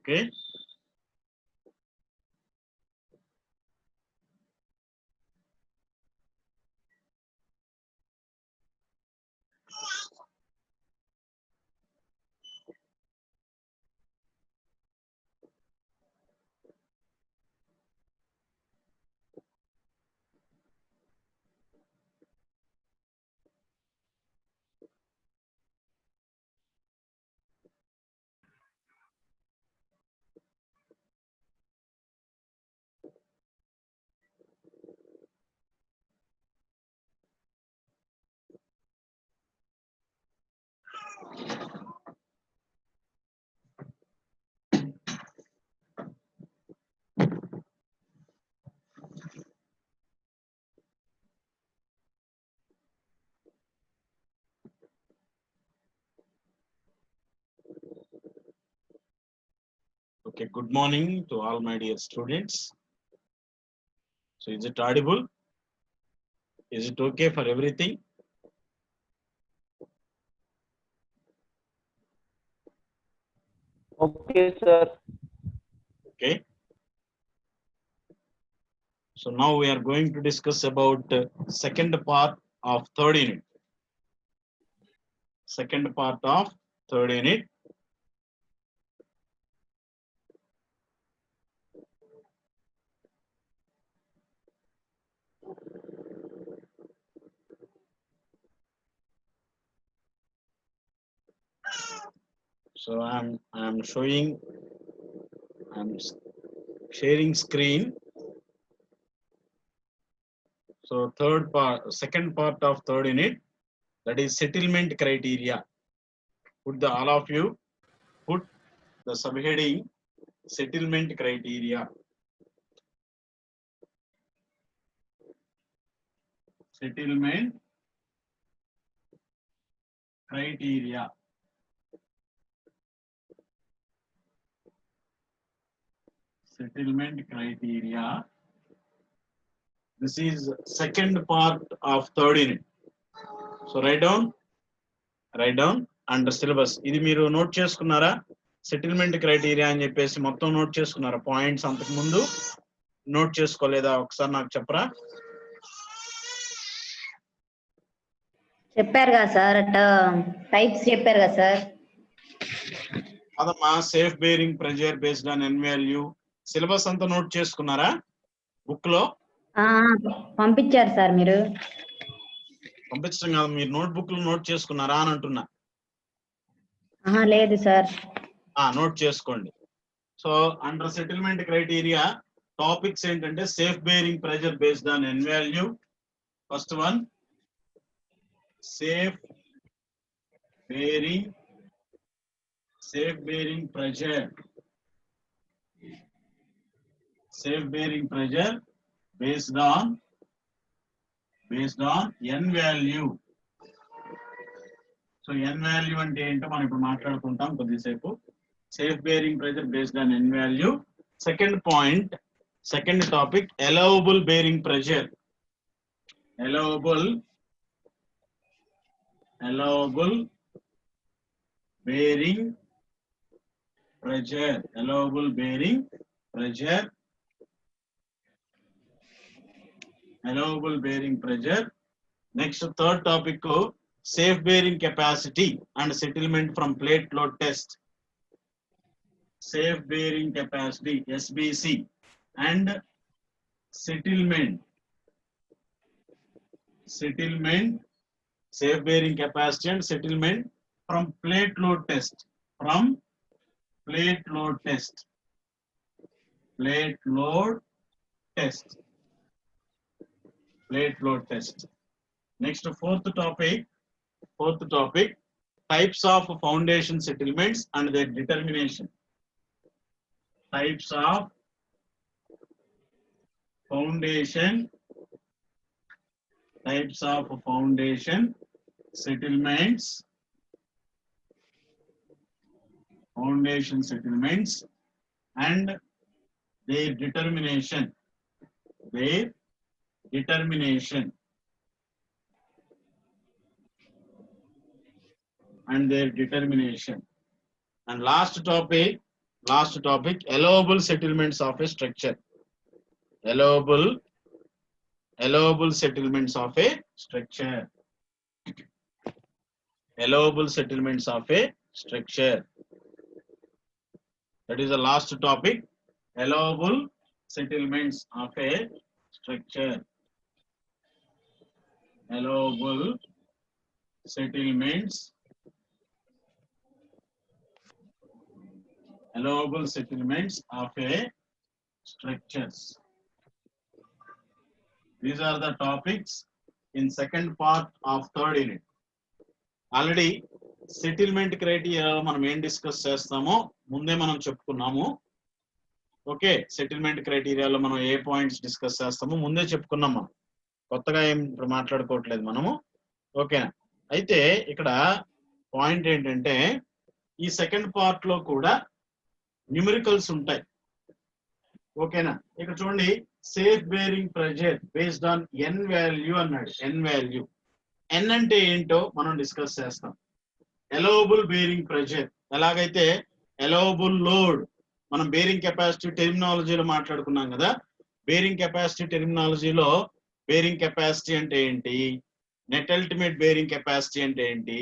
Okay. Okay, good morning to all my dear students. So is it audible? Is it okay for everything? Okay, sir. Okay. So now we are going to discuss about second part of third unit. Second part of third unit. So I'm sharing screen. So second part of third unit, that is settlement criteria. All of you put the subheading settlement criteria. Settlement criteria. Settlement criteria. This is second part of third unit. So write down under syllabus. ఇది మీరు note చేసుకున్నారా? Settlement criteria అని చెప్పేసి మొత్తం note చేసుకున్నారా? Points అంతకు ముందు note చేసుకోలేదా? ఒకసారి నాకు చెప్పరా? చెప్పారు కదా సార్, టైప్స్ చెప్పారు కదా సార్. అదమ్మా safe bearing pressure based on N value. Syllabus అంతా నోట్ చేసుకున్నారా బుక్ లో? పంపించారు సార్ మీరు. పంపించడం కాదు, మీరు నోట్ బుక్ లో నోట్ చేసుకున్నారా అని అంటున్నా. లేదు సార్. నోట్ చేసుకోండి. So under settlement criteria topics ఏంటంటే safe bearing pressure based on N value. First one, safe bearing pressure based on n value. So n value అంటే ఏంటో మనం ఇప్పుడు మాట్లాడుకుంటాం కొద్దిసేపు. Safe bearing pressure based on n value. Second point, second topic, allowable bearing pressure. allowable bearing pressure. Allowable bearing pressure. Allowable bearing pressure. Next, third topic, safe bearing capacity and settlement from plate load test. Safe bearing capacity, SBC, and settlement. Safe bearing capacity and settlement from plate load test. Plate load test. Next, fourth topic, types of foundation settlements and their determination. Types of foundation settlements and their determination. And last topic, Last topic, allowable settlements of a structure. Allowable settlements of a structure. Allowable settlements of a structure. That is the last topic. Allowable settlements of a structure. Allowable settlements. Allowable settlements of a structures. These are the topics in second part of third unit. Already settlement criteria మనం ఏం discuss చేస్తామో ముందే మనం చెప్పుకున్నాము. Okay, settlement క్రైటీరియాలో మనం ఏ points discuss చేస్తామో ముందే చెప్పుకున్నాం. మనం కొత్తగా ఏం ఇప్పుడు మాట్లాడుకోవట్లేదు మనము. ఓకేనా? అయితే ఇక్కడ పాయింట్ ఏంటంటే ఈ సెకండ్ పార్ట్ లో కూడా న్యూమరికల్స్ ఉంటాయి. ఓకేనా? ఇక్కడ చూడండి, safe bearing pressure based on N value అన్నాడు. ఎన్ వాల్యూ, ఎన్ అంటే ఏంటో మనం డిస్కస్ చేస్తాం. అలౌవబుల్ బేరింగ్ ప్రెజర్, ఎలాగైతే అలౌవబుల్ లోడ్ మనం బేరింగ్ కెపాసిటీ టెర్మినాలజీలో మాట్లాడుకున్నాం కదా. బేరింగ్ కెపాసిటీ టెర్మినాలజీలో బేరింగ్ కెపాసిటీ అంటే ఏంటి, నెట్ అల్టిమేట్ బేరింగ్ కెపాసిటీ అంటే ఏంటి,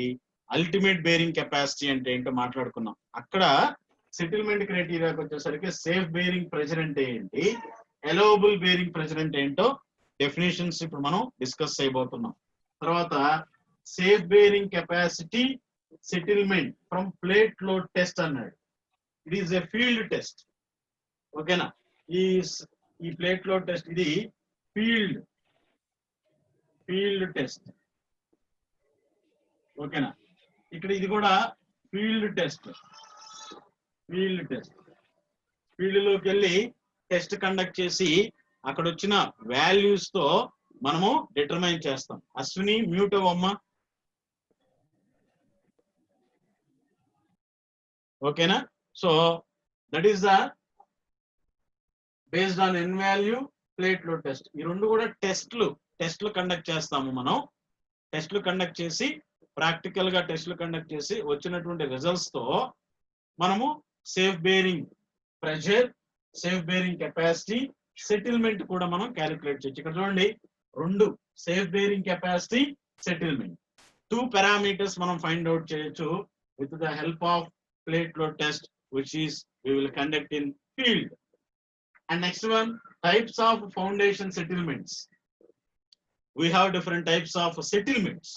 అల్టిమేట్ బేరింగ్ కెపాసిటీ అంటే ఏంటో మాట్లాడుకున్నాం. అక్కడ సెటిల్మెంట్ క్రైటీరియాకి వచ్చేసరికి సేఫ్ బేరింగ్ ప్రెజర్ అంటే ఏంటి, అలౌవబుల్ బేరింగ్ ప్రెజర్ అంటే ఏంటో డెఫినేషన్స్ ఇప్పుడు మనం డిస్కస్ చేయబోతున్నాం. తర్వాత safe bearing capacity settlement from plate load test అన్నాడు. It is a field test. ఓకేనా? ఈ ప్లేట్ లోడ్ టెస్ట్ ఇది ఫీల్డ్ టెస్ట్. ఓకేనా? ఇక్కడ ఇది కూడా ఫీల్డ్ టెస్ట్. ఫీల్డ్ లోకి వెళ్ళి టెస్ట్ కండక్ట్ చేసి అక్కడ వచ్చిన వాల్యూస్ తో మనము డిటర్మైన్ చేస్తాం. అశ్విని మ్యూట్ అవ్వమ్మా. ఓకేనా? So that is the based on N value plate load test. ఈ రెండు కూడా టెస్ట్లు కండక్ట్ చేస్తాము. మనం టెస్ట్లు కండక్ట్ చేసి ప్రాక్టికల్ గా టెస్ట్లు కండక్ట్ చేసి వచ్చినటువంటి రిజల్ట్స్ తో మనము safe bearing pressure, safe bearing capacity, settlement కూడా మనం క్యాలిక్యులేట్ చేయొచ్చు. ఇక్కడ చూడండి, రెండు safe bearing capacity, settlement, 2 parameters మనం ఫైండ్ అవుట్ చేయొచ్చు with the help half plate load test which is we will conduct in field. And next one, types of foundation settlements. We have different types of settlements.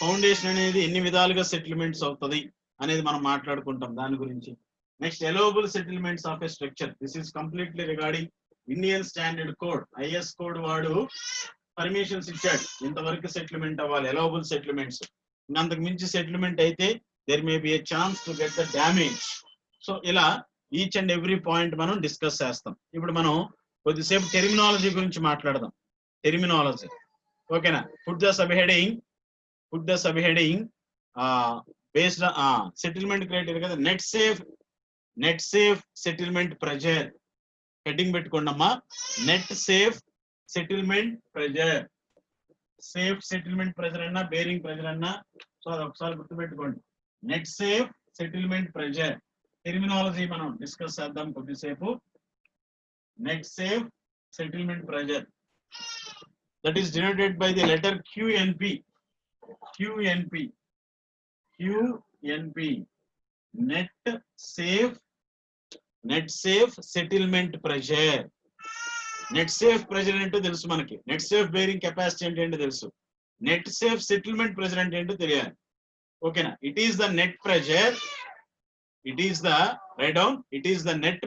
Foundation అనేది ఎన్ని విధాలుగా settlements అవుతుంది అనేది మనం మాట్లాడుకుంటాం దాని గురించి. Next, allowable settlements of a structure. This is completely regarding Indian standard code, IS code. వాడు పర్మిషన్స్ ఇచ్చాడు, ఇంతవరకు సెటిల్మెంట్ అవ్వాలి, అలౌవబుల్ సెటిల్మెంట్స్. అంతకు మించి సెటిల్మెంట్ అయితే there may be a chance to get the damage. So ఇలా ఈచ్ అండ్ ఎవ్రీ పాయింట్ మనం discuss చేస్తాం. ఇప్పుడు మనం కొద్దిసేపు టెర్మినాలజీ గురించి మాట్లాడదాం. టెర్మినాలజీ. ఓకేనా? Put the sub heading based settlement criteria కదా. Net safe settlement pressure heading పెట్టుకోండి అమ్మా. Net safe settlement pressure. Safe settlement pressure అన్నా బేరింగ్ ప్రెజర్ అన్నా, సో అది ఒకసారి గుర్తుపెట్టుకోండి. Net safe settlement pressure terminology మనం డిస్కస్ చేద్దాం కొద్దిసేపు. Net safe settlement pressure that is denoted by the letter QNP. net safe settlement pressure. Net safe pressure ఏంటో తెలుసు మనకి, నెట్ సేఫ్ బేరింగ్ కెపాసిటీ అంటే ఏంటో తెలుసు, నెట్ సేఫ్ సెటిల్మెంట్ ప్రెజర్ అంటే ఏంటో తెలియాలి. ఓకేనా? It is the net pressure, write down, it is the net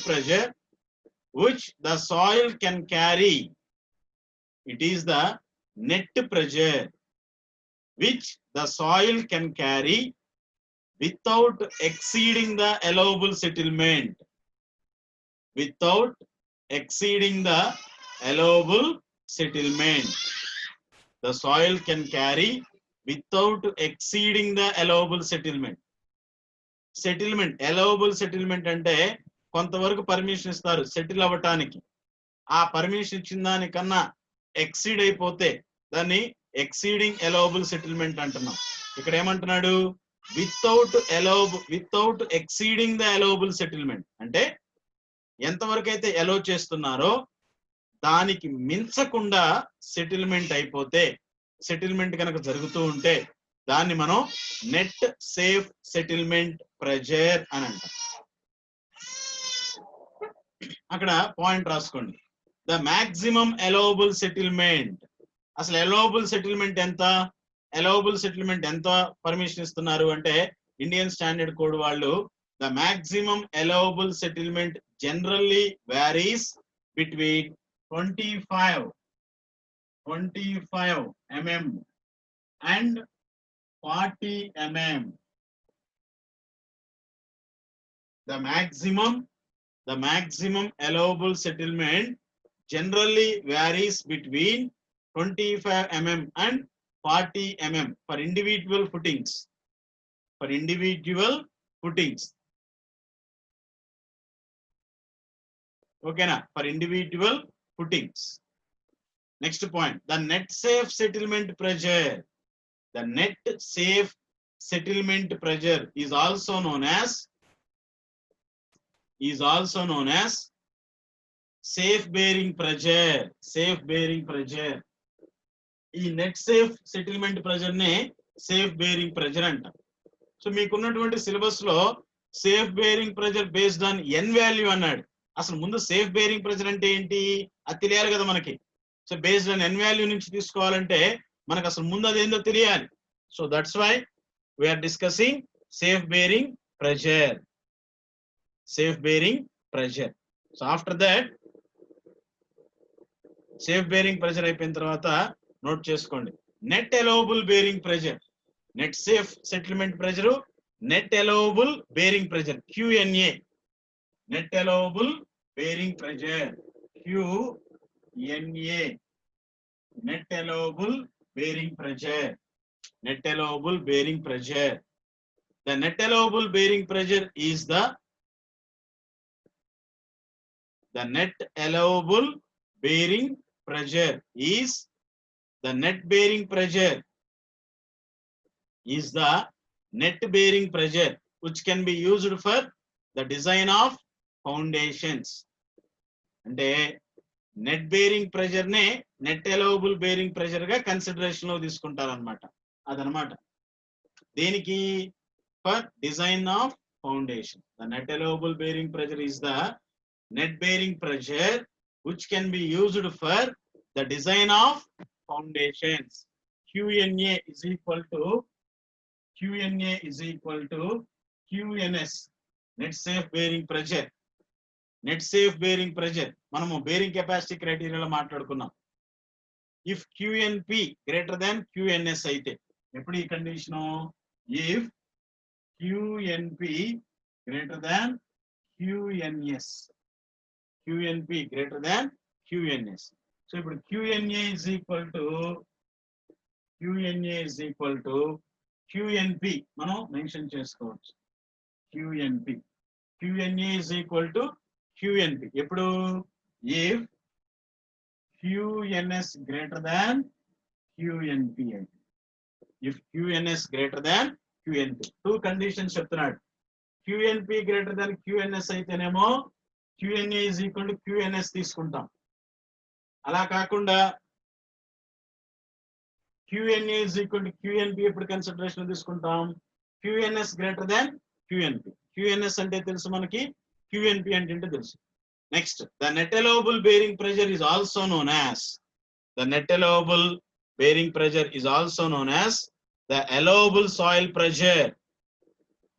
pressure which the soil can carry. It is the net pressure which the soil can carry without exceeding the allowable settlement. The soil can carry without exceeding the allowable settlement. allowable settlement అంటే కొంతవరకు permission ఇస్తారు settle అవ్వటానికి. ఆ permission ఇచ్చిన దానికన్నా exceed అయిపోతే దాన్ని exceeding allowable settlement అంటున్నాం. ఇక్కడ ఏమంటున్నాడు, without exceeding the allowable settlement. అంటే ఎంతవరకు అయితే అలౌ చేస్తున్నారో దానికి మించకుండా సెటిల్మెంట్ అయిపోతే, సెటిల్మెంట్ కనుక జరుగుతూ ఉంటే దాన్ని మనం నెట్ సేఫ్ సెటిల్మెంట్ ప్రెజర్ అని అంటాం. అక్కడ పాయింట్ రాసుకోండి. The maximum allowable settlement. అసలు అలౌబుల్ సెటిల్మెంట్ ఎంత, అలౌబుల్ సెటిల్మెంట్ ఎంత పర్మిషన్ ఇస్తున్నారు అంటే ఇండియన్ స్టాండర్డ్ కోడ్ వాళ్ళు the maximum allowable settlement generally varies between 25 mm and 40 mm. The maximum allowable settlement generally varies between 25 mm and 40 mm for individual footings. Okay na? For individual footings. Next point, the net safe settlement pressure. The net safe settlement pressure is also known as safe bearing pressure. ఈ net safe settlement pressure నే safe bearing pressure అంటాం. So మీకున్నటువంటి syllabus లో safe bearing pressure based on N value అన్నాడు. అసలు ముందు safe bearing pressure అంటే ఏంటి అది తెలియాలి కదా మనకి. So based on N value నుంచి తీసుకోవాలంటే మనకు అసలు ముందు అదేందో తెలియాలి. So that's why we're discussing safe bearing pressure. So after that safe bearing pressure అయిపోయిన తర్వాత నోట్ చేసుకోండి net allowable bearing pressure. Net safe settlement pressure, net allowable bearing pressure QNA. Net allowable bearing pressure QNA. Net allowable bearing pressure. The net allowable bearing pressure is the net bearing pressure is the net bearing pressure which can be used for the design of foundations. అంటే net bearing pressure నే net allowable bearing pressure గా consideration లో తీసుకుంటారు అనమాట. అదనమాట దేనికి, for design of foundation. The net allowable bearing pressure is the net bearing pressure which can be used for the design of foundations. QNA is equal to QNS, net safe bearing pressure. మనము bearing capacity క్రైటీరియాలో మాట్లాడుకున్నాం. If QNP greater than QNS అయితే ఎప్పుడు ఈ condition, if QNP greater than QNS. So ఇప్పుడు QNA is equal to QNP మనం mention చేసుకోవచ్చు. QNA is equal to QNP ఎప్పుడు, if QNS greater than QNP అయితే. if QNS greater than QNP, two conditions చెప్తున్నాడు. QNP greater than QNS అయితేనేమో QNA is equal to QNS తీసుకుంటాం. అలా కాకుండా QNA is equal to QNP ఎప్పుడు consideration తీసుకుంటాం, QNS greater than QNP. QNS అంటే తెలుసు మనకి, QNP అంటే తెలుసు. Next, the net allowable bearing pressure is also known as the allowable soil pressure.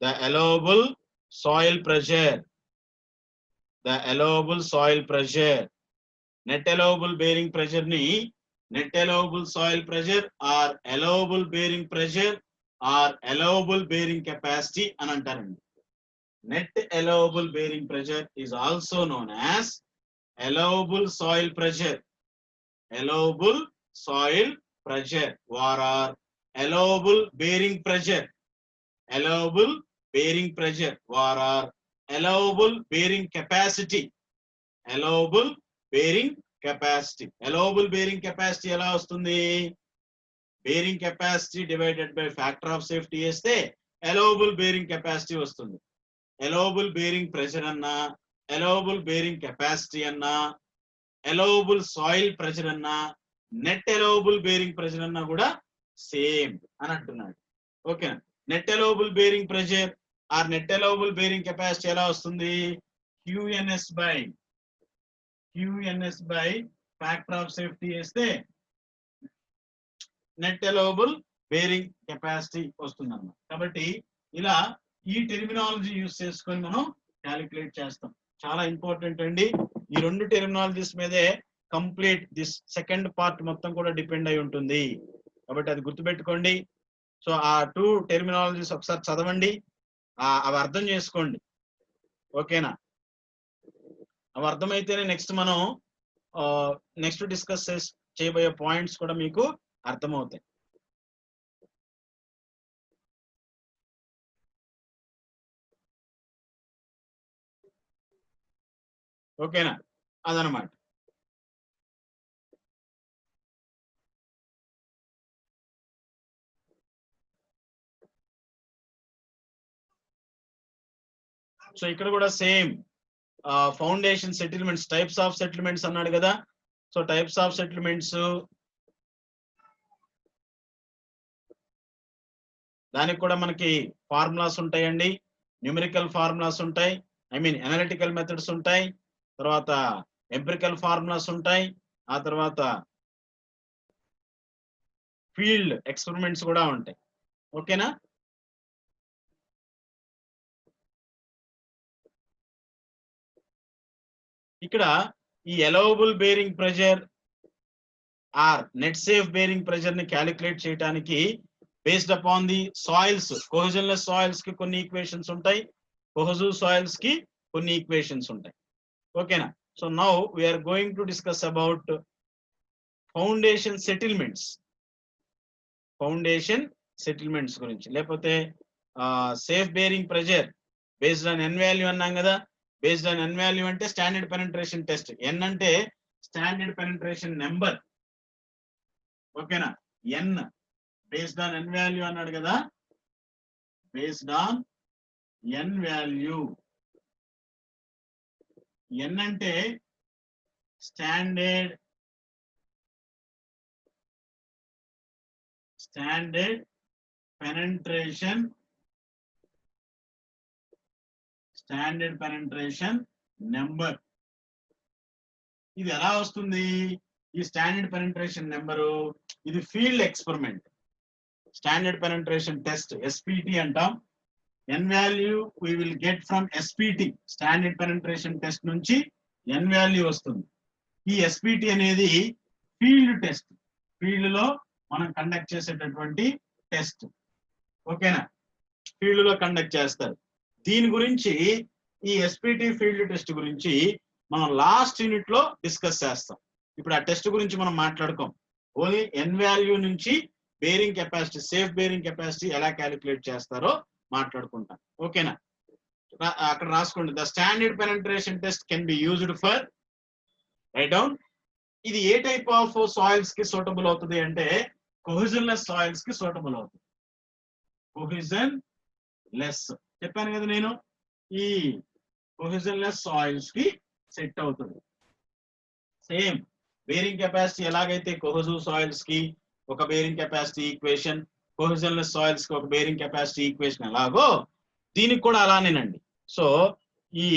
The allowable soil pressure. Net allowable bearing pressure ni net allowable soil pressure or allowable bearing pressure or allowable bearing capacity అని అంటారండి. Net allowable bearing pressure is also known as allowable soil pressure or allowable bearing pressure or allowable bearing capacity. allowable bearing capacity ఎలా వస్తుంది, bearing capacity divided by factor of safety వేస్తే allowable bearing capacity వస్తుంది. allowable bearing pressure అన్నా, allowable bearing capacity అన్నా, allowable soil pressure అన్నా, net allowable bearing pressure అన్నా కూడా same అని అంటున్నాడు. ఓకేనా? Net allowable bearing pressure or net allowable bearing capacity ఎలా వస్తుంది? QNS by factor of safety వేస్తే నెట్ allowable bearing capacity వస్తుంది అన్నమాట. కాబట్టి ఇలా ఈ టెర్మినాలజీ యూస్ చేసుకొని మనం క్యాలిక్యులేట్ చేస్తాం. చాలా ఇంపార్టెంట్ అండి. ఈ రెండు టెర్మినాలజీస్ మీదే కంప్లీట్ దిస్ సెకండ్ పార్ట్ మొత్తం కూడా డిపెండ్ అయి ఉంటుంది. కాబట్టి అది గుర్తుపెట్టుకోండి. సో ఆ 2 టెర్మినాలజీస్ ఒకసారి చదవండి, అవి అర్థం చేసుకోండి. ఓకేనా? అవి అర్థమైతేనే నెక్స్ట్ మనం నెక్స్ట్ డిస్కస్ చేయబోయే పాయింట్స్ కూడా మీకు అర్థమవుతాయి. ఓకేనా? అదనమాట. సో ఇక్కడ కూడా same foundation settlements, types of settlements అన్నాడు కదా. సో టైప్స్ ఆఫ్ సెటిల్మెంట్స్, దానికి కూడా మనకి ఫార్ములాస్ ఉంటాయండి. న్యూమరికల్ ఫార్ములాస్ ఉంటాయి, ఐ మీన్ అనలిటికల్ మెథడ్స్ ఉంటాయి, తర్వాత ఎంపిరికల్ ఫార్ములాస్ ఉంటాయి, ఆ తర్వాత ఫీల్డ్ ఎక్స్పెరిమెంట్స్ కూడా ఉంటాయి. ఓకేనా? ఇక్కడ ఈ allowable bearing pressure or net safe bearing pressure ని క్యాలిక్యులేట్ చేయడానికి based upon the soils, cohesionless soils కి కొన్ని ఈక్వేషన్స్ ఉంటాయి, కోహెజివ్ సాయిల్స్ కి కొన్ని ఈక్వేషన్స్ ఉంటాయి. ఓకేనా? So now we're going to discuss about foundation settlements. Foundation settlements గురించి, లేకపోతే safe bearing pressure based on N value అన్నాం కదా. బేస్డ్ ఆన్ ఎన్ వాల్యూ అంటే స్టాండర్డ్ పెనట్రేషన్ టెస్ట్, ఎన్ అంటే స్టాండర్డ్ పెనట్రేషన్ నెంబర్. ఓకేనా? N based on N value అన్నాడు కదా. Based on N value, N అంటే స్టాండర్డ్ పెనట్రేషన్ నెంబర్. ఇది ఎలా వస్తుంది? ఈ స్టాండర్డ్ పెనట్రేషన్ నెంబరు, ఇది field experiment, standard penetration test, SPT అంటాం. N value we will get from SPT, standard penetration test నుంచి ఎన్ వాల్యూ వస్తుంది. ఈ ఎస్పిటి అనేది ఫీల్డ్ టెస్ట్, ఫీల్డ్ లో మనం కండక్ట్ చేసేటటువంటి టెస్ట్. ఓకేనా? ఫీల్డ్ లో కండక్ట్ చేస్తారు. దీని గురించి, ఈ ఎస్పిటి ఫీల్డ్ టెస్ట్ గురించి మనం లాస్ట్ యూనిట్ లో డిస్కస్ చేస్తాం. ఇప్పుడు ఆ టెస్ట్ గురించి మనం మాట్లాడుకోం. ఓన్లీ ఎన్ వాల్యూ నుంచి bearing capacity, safe bearing capacity ఎలా క్యాలిక్యులేట్ చేస్తారో మాట్లాడుకుంటాం. ఓకేనా? అక్కడ రాసుకోండి. The standard penetration test can be used for, right down. ఇది ఏ టైప్ ఆఫ్ సాయిల్స్ కి సూటబుల్ అవుతుంది అంటే కోహెజన్లెస్ సాయిల్స్ కి సూటబుల్ అవుతుంది. కోహెజన్ లెస్ చెప్పాను కదా నేను, ఈ కోహెజన్లెస్ సాయిల్స్ కి సెట్ అవుతుంది. సేమ్ బేరింగ్ కెపాసిటీ ఎలాగైతే కోహెజివ్ సాయిల్స్ కి ఒక బేరింగ్ కెపాసిటీ ఈక్వేషన్, కోహెజన్లెస్ సాయిల్స్ కి ఒక బేరింగ్ కెపాసిటీ ఈక్వేషన్ ఎలాగో దీనికి కూడా అలానేనండి. సో ఈ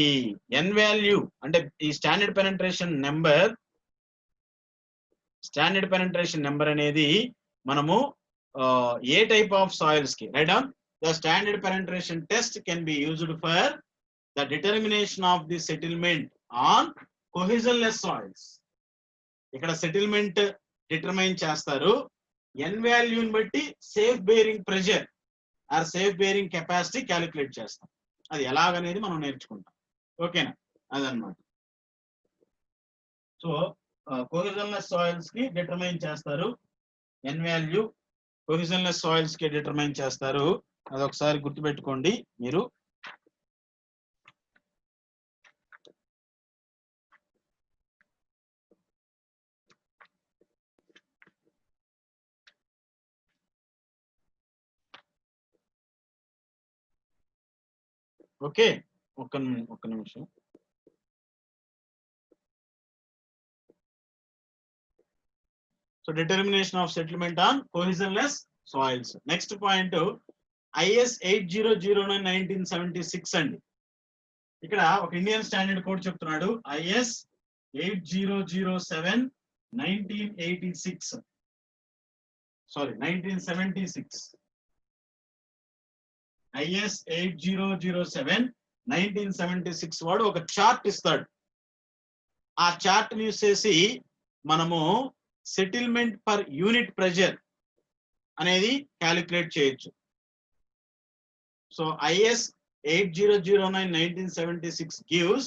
ఎన్ వాల్యూ అంటే ఈ స్టాండర్డ్ పెనట్రేషన్ నెంబర్ అనేది మనము ఏ టైప్ ఆఫ్ సాయిల్స్ కి, right down. The standard penetration test can be used for the determination of the settlement on cohesionless soils. ఇక్కడ సెటిల్మెంట్ డిటర్మైన్ చేస్తారు. ఎన్ వాల్యూని బట్టి safe bearing pressure or safe bearing capacity calculate చేస్తాం. అది ఎలాగనేది మనం నేర్చుకుంటాం. ఓకేనా? అదనమాట. సో కోహెజన్లెస్ సాయిల్స్ కి డిటర్మైన్ చేస్తారు ఎన్ వాల్యూ, కోహెజన్లెస్ సాయిల్స్ కి డిటర్మైన్ చేస్తారు. అదొకసారి గుర్తుపెట్టుకోండి మీరు. ఓకే, ఒక్క నిమిషం. So determination of settlement on cohesionless soils. Next point IS 8009/1976 అండి. ఇక్కడ ఒక ఇండియన్ స్టాండర్డ్ కోడ్ చెప్తున్నాడు. IS 8007/1986 sorry 1976. IS 8007/1976 వాడు ఒక చార్ట్ ఇస్తాడు. ఆ చార్ట్ ని యూస్ చేసి మనము సెటిల్మెంట్ పర్ యూనిట్ ప్రెజర్ అనేది క్యాలిక్యులేట్ చేయొచ్చు. So IS 8009/1976 gives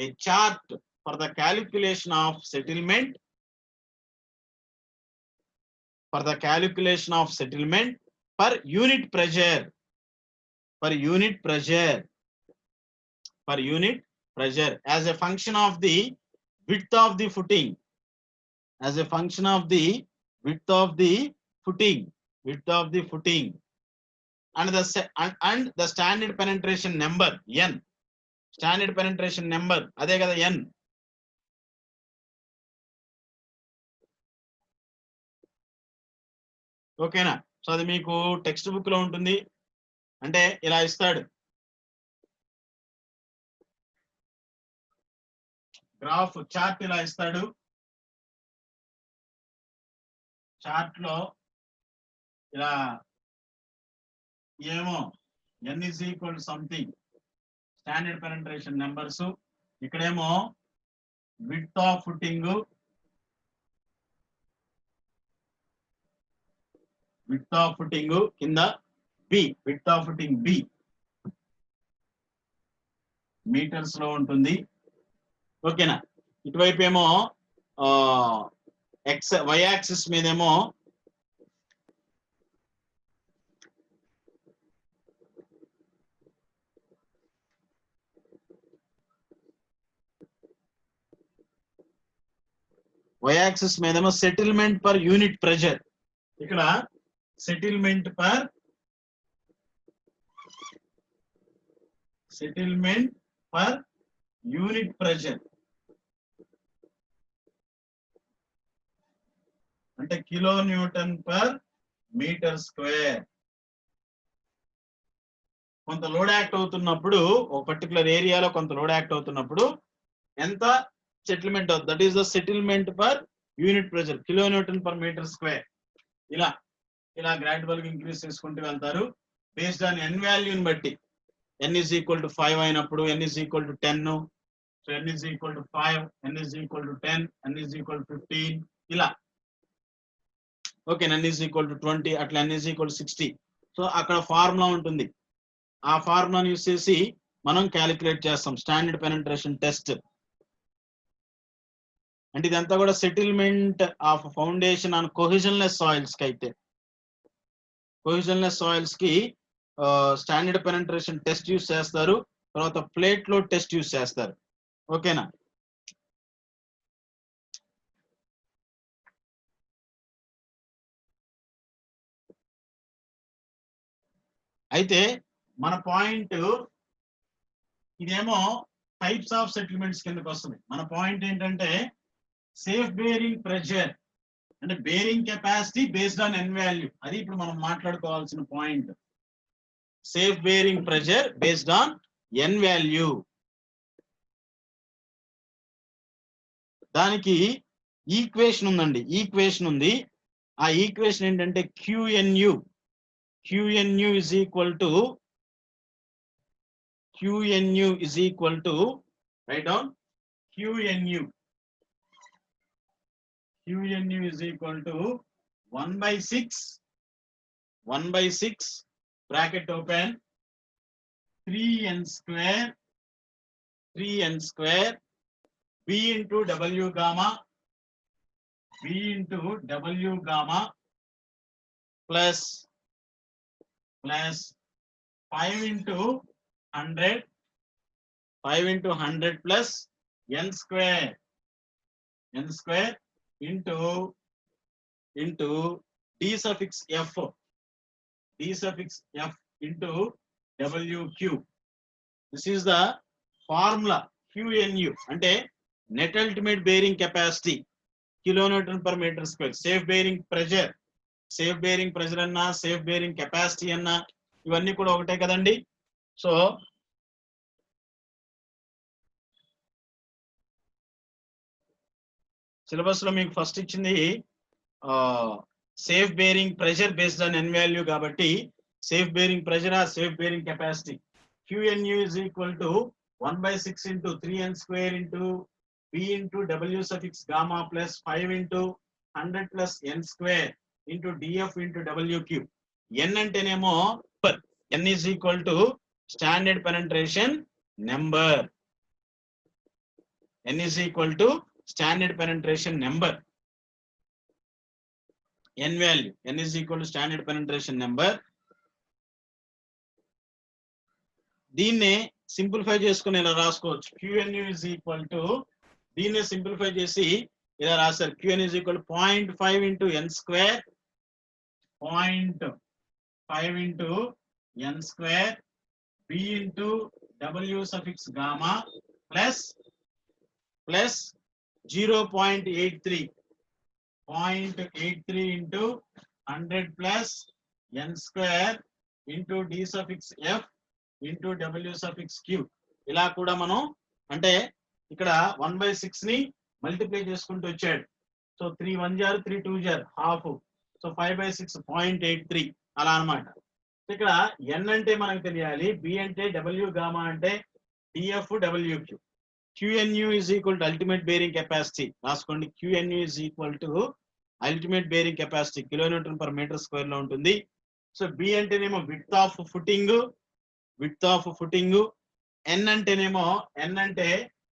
a chart for the calculation of settlement per unit pressure as a function of the width of the footing, and the standard penetration number n, అదే కదా n. ఓకేనా? So అది మీకు text book లో ఉంటుంది. అంటే ఇలా ఇస్తాడు, గ్రాఫ్ చార్ట్ ఇలా ఇస్తాడు. చార్ట్ లో ఇలా ఏమో n is equal to something standard penetration numbers, ఇక్కడేమో విడ్త్ ఆఫ్ ఫుటింగ్, కింద width of footing B metres లో ఉంటుంది. ఓకేనా? ఇటువైపు ఏమో y యాక్సిస్ మీదేమో సెటిల్మెంట్ పర్ యూనిట్ ప్రెజర్. ఇక్కడ సెటిల్మెంట్ పర్ యూనిట్ ప్రెజర్ అంటే kilo newton per metre square. కొంత లోడ్ యాక్ట్ అవుతున్నప్పుడు, ఒక పర్టికులర్ ఏరియాలో కొంత లోడ్ యాక్ట్ అవుతున్నప్పుడు ఎంత సెటిల్మెంట్ అవుతుంది, that is the settlement per unit pressure, kilo newton per metre square. ఇలా గ్రాడ్యువల్ గా ఇంక్రీజ్ చేసుకుంటూ వెళ్తారు బేస్డ్ ఆన్ n వాల్యూని బట్టి. n is equal to 5 అయినప్పుడు n is equal to 10, so n is equal to 5, n is equal to 10, n is equal to 15, ఇలా. Okay, n is equal to 20, అట్లా n is equal to 60. So అక్కడ formula ఉంటుంది. ఆ ఫార్ములాని use చేసి మనం calculate చేస్తాం standard penetration test. అంటే ఇదంతా కూడా settlement of foundation on cohesionless soils కి అయితే, కోహిజన్లెస్ సాయిల్స్ కి స్టాండర్డ్ పెనట్రేషన్ టెస్ట్ యూస్ చేస్తారు, తర్వాత ప్లేట్ లో టెస్ట్ యూస్ చేస్తారు. ఓకేనా? అయితే మన పాయింట్ ఇదేమో టైప్స్ ఆఫ్ సెటిల్మెంట్స్ కిందకి వస్తుంది. మన పాయింట్ ఏంటంటే సేఫ్ బేరింగ్ ప్రెషర్ అంటే bearing capacity based on n value. అది ఇప్పుడు మనం మాట్లాడుకోవాల్సిన point. Safe bearing pressure based on n value. దానికి ఈక్వేషన్ ఉందండి, ఈక్వేషన్ ఉంది. ఆ ఈక్వేషన్ ఏంటంటే QNU is equal to write down QNU is equal to 1/6 bracket open 3n square B into W gamma plus 5 into 100 plus n square into d suffix f into W cube. This is the formula QNU అంటే net ultimate bearing capacity kilonewton per metre square. Safe bearing pressure అన్నా safe bearing capacity అన్నా ఇవన్నీ కూడా ఒకటే కదండి. So syllabus లో మీకు first ఇచ్చింది safe bearing pressure based on N value కాబట్టి సేఫ్ బేరింగ్ ప్రెషర్ ఆ safe bearing capacity QNU is equal to 1/6 into 3n square into B into W suffix gamma plus 5 into 100 plus n square into DF into WQ. N అంటేనేమో N is equal to standard penetration number. N is equal to standard penetration number. N value. N is equal to standard penetration number. దీన్నే simplify చేసుకుని ఇలా రాసుకోవచ్చు. QNU is equal to దీన్నే simplify చేసి ఇలా రాశారు. QN is equal to 0.5 into n square 0.5 into n square B into W suffix gamma plus 0.83 into 100 plus n square into D suffix F into W suffix Q. ఇలా కూడా మనం అంటే ఇక్కడ 1/6 ని మల్టిప్లై చేసుకుంటూ వచ్చాడు. సో 3 1 జార్ 3 2 జార్ హాఫ్. సో 5/6 0.83 అలా అన్నమాట. ఇక్కడ n అంటే మనకు తెలియాలి, B అంటే W గామా అంటే DF WQ. QNU is equal to ultimate bearing capacity. రాసుకోండి. QNU is equal to ultimate bearing capacity కిలోన్యూటన్ పర్ మీటర్ స్క్వేర్ లో ఉంటుంది. సో B అంటేనేమో విడ్త్ ఆఫ్ ఫుటింగ్. N అంటేనేమో N అంటే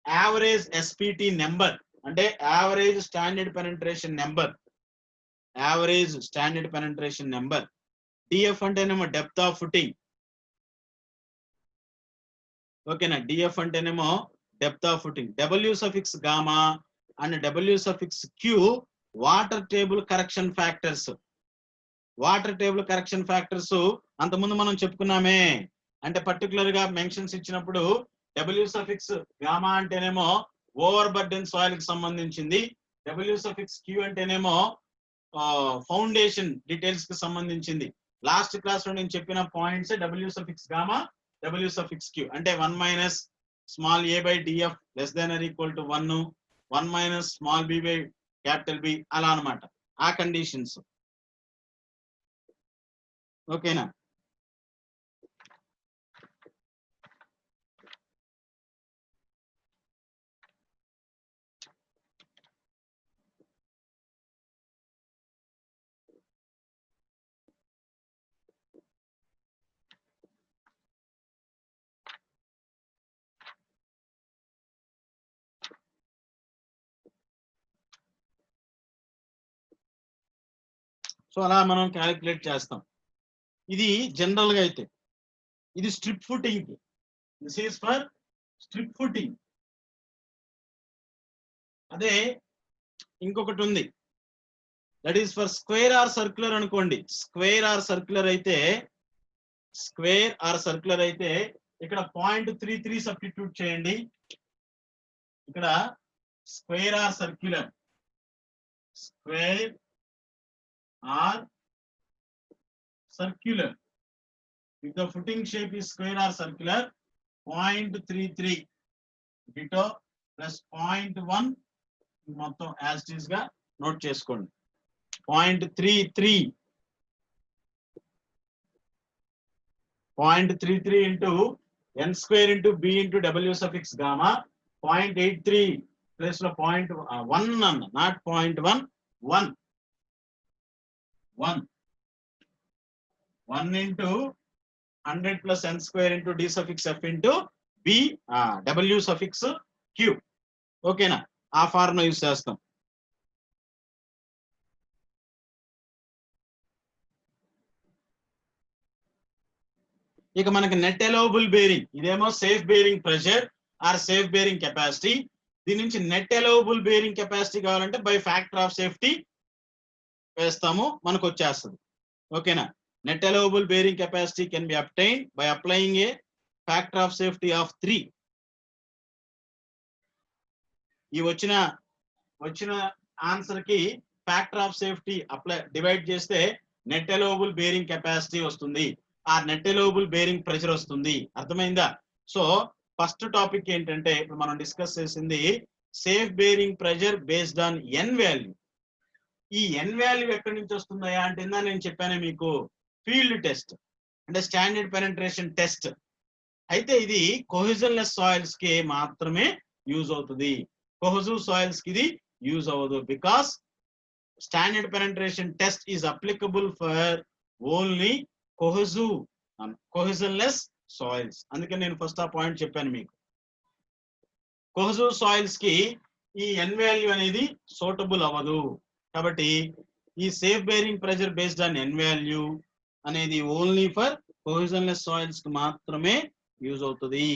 యావరేజ్ SPT నెంబర్ అంటే average standard penetration number. DF అంటేనేమో డెప్త్ ఆఫ్ ఫుటింగ్. ఓకేనా. DF అంటేనేమో depth of footing. W suffix gamma and W suffix Q water table correction factors అంతకుముందు మనం చెప్పుకున్నామే. అంటే పర్టికులర్ గా మెన్షన్స్ ఇచ్చినప్పుడు W సఫిక్స్ గామా అంటేనేమో ఓవర్ బర్డెన్ సాయిల్ కి సంబంధించింది. W సఫిక్స్ Q అంటేనేమో ఫౌండేషన్ డీటెయిల్స్ కి సంబంధించింది. లాస్ట్ క్లాస్ లో నేను చెప్పిన points W suffix gamma W suffix Q అంటే 1 minus small a by df less than or equal to 1 minus small b by capital B అలా అన్నమాట ఆ కండిషన్స్. ఓకేనా. సో అలా మనం క్యాలిక్యులేట్ చేస్తాం. ఇది జనరల్ గా అయితే ఇది strip footing. This is for strip footing. అదే ఇంకొకటి ఉంది, that is for square or circular అనుకోండి. స్క్వేర్ ఆర్ సర్క్యులర్ అయితే ఇక్కడ 0.33 సబ్స్టిట్యూట్ చేయండి. ఇక్కడ square or circular if the footing shape is square or circular 0.33 ditto plus 0.1 మొత్తం as it is గా నోట్ చేసుకోండి. 0.33 into n square into B into W suffix gamma 0.83 plus లో 0.1 అన్న not 0.1 1 into 100 plus n square into D suffix F into B W suffix Q. ఓకేనా. ఆ formula use చేస్తాం. ఇక మనకి నెట్ అలౌవబుల్ బేరింగ్, ఇదేమో safe bearing pressure or safe bearing capacity. దీని నుంచి నెట్ అలౌవబుల్ బేరింగ్ కెపాసిటీ కావాలంటే బై ఫ్యాక్టర్ ఆఫ్ సేఫ్టీ వేస్తాము, మనకు వచ్చేస్తుంది. ఓకేనా. Net allowable bearing capacity can be obtained by applying a factor of safety of 3. ఈ వచ్చిన ఆన్సర్ కి factor of safety apply divide చేస్తే నెట్ అలౌవబుల్ బేరింగ్ కెపాసిటీ వస్తుంది, ఆ నెట్ అలౌవబుల్ బేరింగ్ ప్రెషర్ వస్తుంది. అర్థమైందా? సో ఫస్ట్ టాపిక్ ఏంటంటే ఇప్పుడు మనం డిస్కస్ చేసింది safe bearing pressure based on N value. ఈ ఎన్ వాల్యూ ఎక్కడి నుంచి వస్తుందయా అంటే నేను చెప్పాను మీకు, ఫీల్డ్ టెస్ట్ అంటే స్టాండర్డ్ పెనెట్రేషన్ టెస్ట్. అయితే ఇది కోహెజన్లెస్ సాయిల్స్ కి మాత్రమే యూజ్ అవుతుంది, కోహెజివ్ సాయిల్స్ కి ఇది యూజ్ అవ్వదు. Because standard penetration test is applicable for only cohesionless soils. అందుకని నేను ఫస్ట్ ఆ పాయింట్ చెప్పాను మీకు. కోహెజివ్ సాయిల్స్ కి ఈ ఎన్ వాల్యూ అనేది సూటబుల్ అవ్వదు. కాబట్టి ఈ safe bearing pressure based on N value అనేది ఓన్లీ ఫర్ కోహెజన్లెస్ సాయిల్స్ కి మాత్రమే యూజ్ అవుతుంది.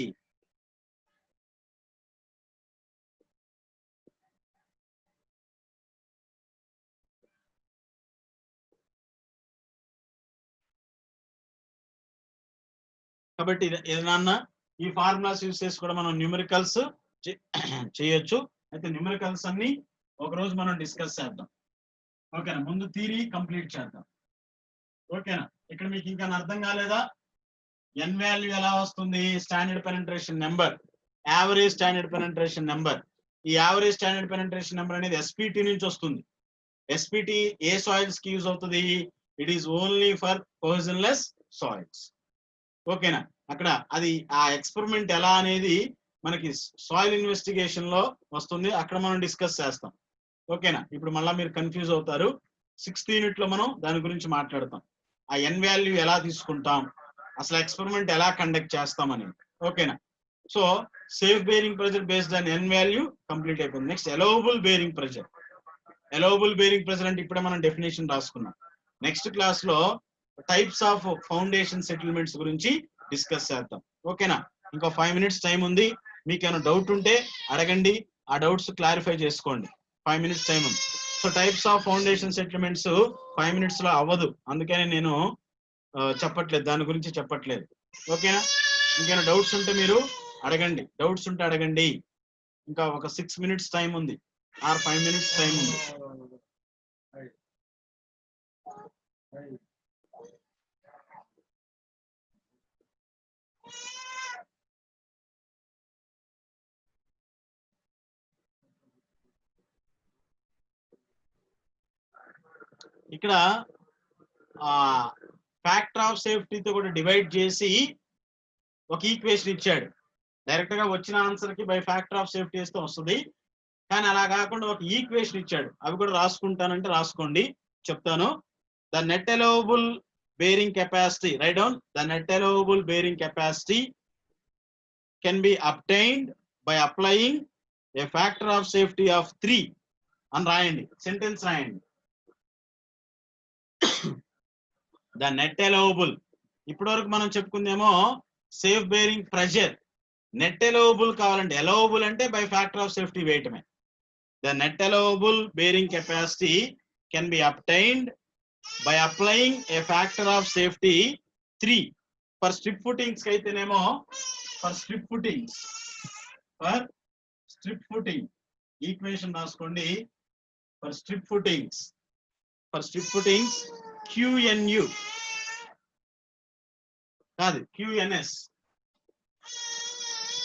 కాబట్టి ఏదన్నా ఈ ఫార్ములాస్ యూజ్ చేసి కూడా మనం న్యూమరికల్స్ చేయొచ్చు. అయితే న్యూమరికల్స్ అన్ని ఒక రోజు మనం డిస్కస్ చేద్దాం. ఓకేనా? ముందు థియరీ కంప్లీట్ చేద్దాం. ఓకేనా? ఇక్కడ మీకు ఇంకా అర్థం కాలేదా? ఎన్ వాల్యూ ఎలా వస్తుంది? Standard penetration number, average standard penetration number. ఈ యావరేజ్ స్టాండర్డ్ పెనెట్రేషన్ నెంబర్ అనేది ఎస్పిటి నుంచి వస్తుంది. ఎస్పిటి ఏ సాయిల్స్ కి యూజ్ అవుతుంది? It is only for cohesionless soils. ఓకేనా? అక్కడ అది ఆ ఎక్స్పెరిమెంట్ ఎలా అనేది మనకి సాయిల్ ఇన్వెస్టిగేషన్ లో వస్తుంది, అక్కడ మనం డిస్కస్ చేస్తాం. ఓకేనా? ఇప్పుడు మళ్ళీ మీరు కన్ఫ్యూజ్ అవుతారు. 6th యూనిట్ లో మనం దాని గురించి మాట్లాడతాం. ఆ ఎన్ వాల్యూ ఎలా తీసుకుంటాం, అసలు ఎక్స్పెరిమెంట్ ఎలా కండక్ట్ చేస్తాం అనేది. ఓకేనా? So safe bearing pressure based on N value complete అయిపోయింది. Next allowable bearing pressure. Allowable bearing pressure అంటే ఇప్పుడే మనం డెఫినేషన్ రాసుకున్నాం. నెక్స్ట్ క్లాస్ లో టైప్స్ ఆఫ్ ఫౌండేషన్ సెటిల్మెంట్స్ గురించి డిస్కస్ చేద్దాం. ఓకేనా? ఇంకో 5 minutes టైం ఉంది. మీకు ఏమైనా డౌట్ ఉంటే అడగండి, ఆ డౌట్స్ క్లారిఫై చేసుకోండి. 5 minutes టైం ఉంది. So types of foundation settlements 5 minutes లో అవ్వదు, అందుకని నేను చెప్పట్లేదు, దాని గురించి చెప్పట్లేదు. ఓకేనా? ఇంకేమైనా డౌట్స్ ఉంటే మీరు అడగండి, డౌట్స్ ఉంటే అడగండి. ఇంకా ఒక 6 minutes టైం ఉంది, ఆర్ 5 minutes టైం ఉంది. ఇక్కడ ఫ్యాక్టర్ ఆఫ్ సేఫ్టీతో కూడా డివైడ్ చేసి ఒక ఈక్వేషన్ ఇచ్చాడు. డైరెక్ట్ గా వచ్చిన ఆన్సర్ కి బై ఫ్యాక్టర్ ఆఫ్ సేఫ్టీ వేస్తే వస్తుంది, కానీ అలా కాకుండా ఒక ఈక్వేషన్ ఇచ్చాడు. అవి కూడా రాసుకుంటానంటే రాసుకోండి, చెప్తాను. The net allowable bearing capacity, right down, the net allowable bearing capacity can be obtained by applying a factor of safety of 3 అని రాయండి, సెంటెన్స్ రాయండి. ద నెట్ అలౌవబుల్, ఇప్పటి వరకు మనం చెప్పుకుందేమో safe bearing pressure. Net allowable కావాలంటే, అలౌవబుల్ అంటే by factor of safety వేయటమే. The net allowable bearing capacity can be obtained by applying a factor of safety 3. For strip footings అయితేనేమో, ఫర్ స్ట్రిప్ ఫుటింగ్ ఈక్వేషన్ రాసుకోండి. For strip footings QNU కాదు, QNS,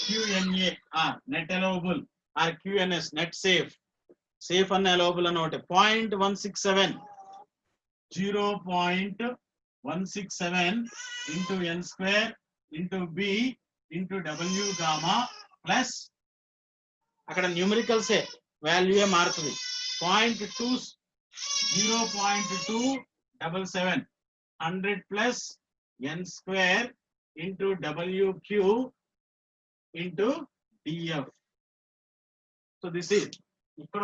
QNA net allowable or QNS net safe అన్న allowable అన్న ఒకటి 0.167 into n square into b into w gamma plus అక్కడ numericals value మారుతుంది. 0.277 100 plus n square into WQ into DF. So this is ఇక్కడ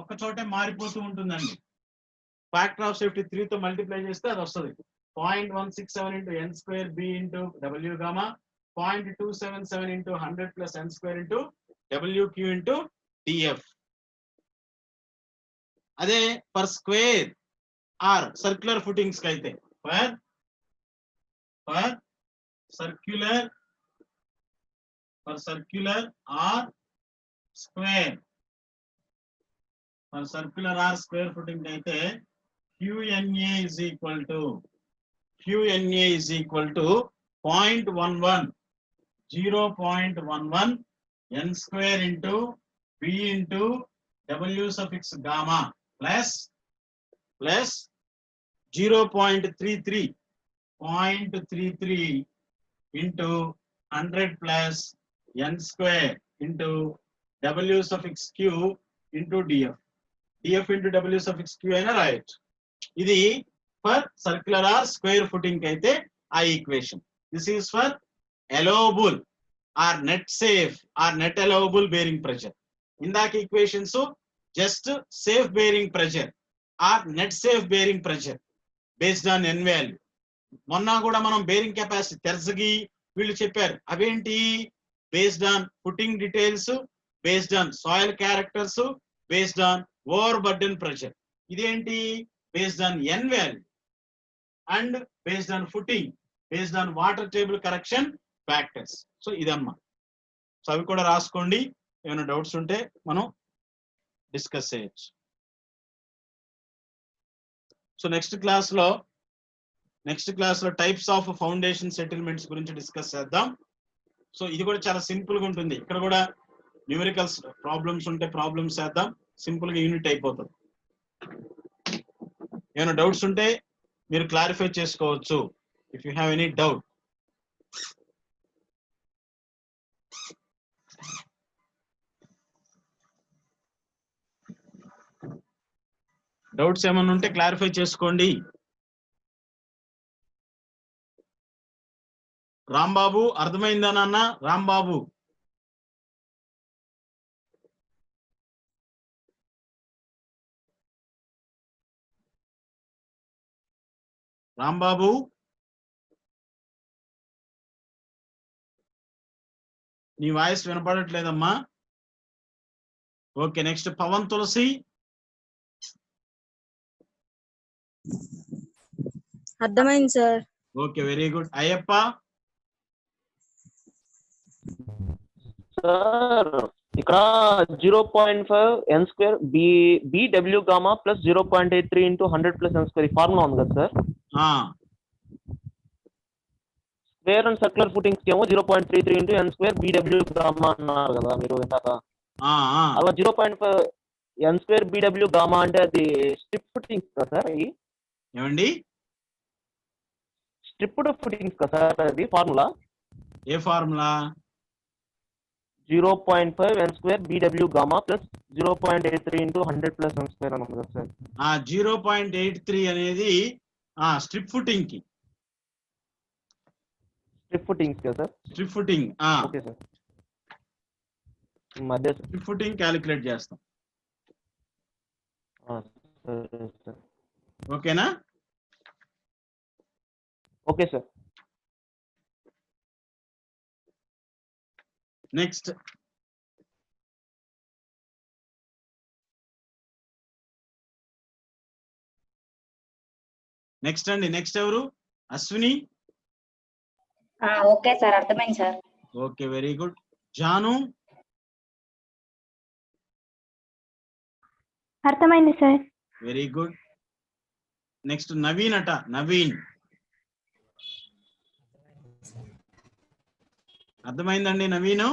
ఒక్క చోటే మారిపోతూ ఉంటుందండి. ఫ్యాక్టర్ ఆఫ్ సేఫ్టీ 3 తో మల్టిప్లై చేస్తే అది వస్తుంది 0.167 into n square b into W gamma, 0.277 into 100 plus n square into WQ into DF. అదే per square or circular footings కి అయితే, for circular for circular or square. For circular or square footing అయితే QNA is equal to 0.11 n square into B into W suffix gamma plus 0.33 into 100 plus n square into W suffix Q into DF. DF into W suffix Q అయినా రాయొచ్చు. ఇది for circular or square footing అయితే ఆ equation. This is for allowable or net safe or net allowable bearing pressure. ఇందాక equations just safe bearing pressure or net safe bearing pressure based on N value. మొన్న కూడా మనం bearing capacity Terzaghi వీళ్ళు చెప్పారు, అవేంటి based on footing details, based on soil characters, based on overburden pressure. ఇదేంటి based on N value and based on footing, based on water table correction factors. So ఇదమ్మా. So అవి కూడా రాసుకోండి, ఏమైనా doubts ఉంటే మనం డిస్కస్ చేయొచ్చు. So next class లో టైప్స్ ఆఫ్ ఫౌండేషన్ సెటిల్మెంట్స్ గురించి డిస్కస్ చేద్దాం. సో ఇది కూడా చాలా సింపుల్ గా ఉంటుంది. ఇక్కడ కూడా న్యూమరికల్స్ ప్రాబ్లమ్స్ ఉంటే ప్రాబ్లమ్స్ చేద్దాం, సింపుల్ గా యూనిట్ అయిపోతుంది. ఏమైనా డౌట్స్ ఉంటే మీరు క్లారిఫై చేసుకోవచ్చు if you have any doubt. Doubts ఏమైనా ఉంటే క్లారిఫై చేసుకోండి. రాంబాబు అర్థమైందా నాన్న? రాంబాబు నీ వాయిస్ వినపడట్లేదమ్మా. ఓకే, నెక్స్ట్ పవన్ తులసి. అర్థమైంది sir. Okay, very good. Ayyappa sir ఇక్కడ 0.5 n square BW gamma plus 0.83 into 100 plus n square ఈ ఫార్ములా ఉంది కదా sir. Square and circular footings ఏమో 0.33 into n square BW gamma అన్నారు కదా మీరు ఇందాక. అలా 0.5 n square BW gamma అంటే అది స్ట్రిప్ ఫుటింగ్స్ కదా సార్? ఏమండి స్ట్రిప్డ్ ఫుటింగ్స్ కదా సార్ అది ఫార్ములా? ఏ formula? 0.5 n square BW gamma plus 0.83 into 100 plus n square అని ఉంది కదా సార్. 0.83 అనేది స్ట్రిప్ ఫుటింగ్ కి. స్ట్రిప్ ఫుటింగ్స్ కదా sir? Strip footing. Okay sir, మధ్య స్ట్రిప్ ఫుటింగ్ క్యాలిక్యులేట్ చేస్తాం. ఓకేనా? Okay sir. నెక్స్ట్ అండి, నెక్స్ట్ ఎవరు? అశ్విని. ఓకే సార్, అర్థమైంది sir. Okay, very good. Janu. అర్థమైంది sir. Very good. Next Naveen అట. నవీన్ అర్థమైందండి? నవీను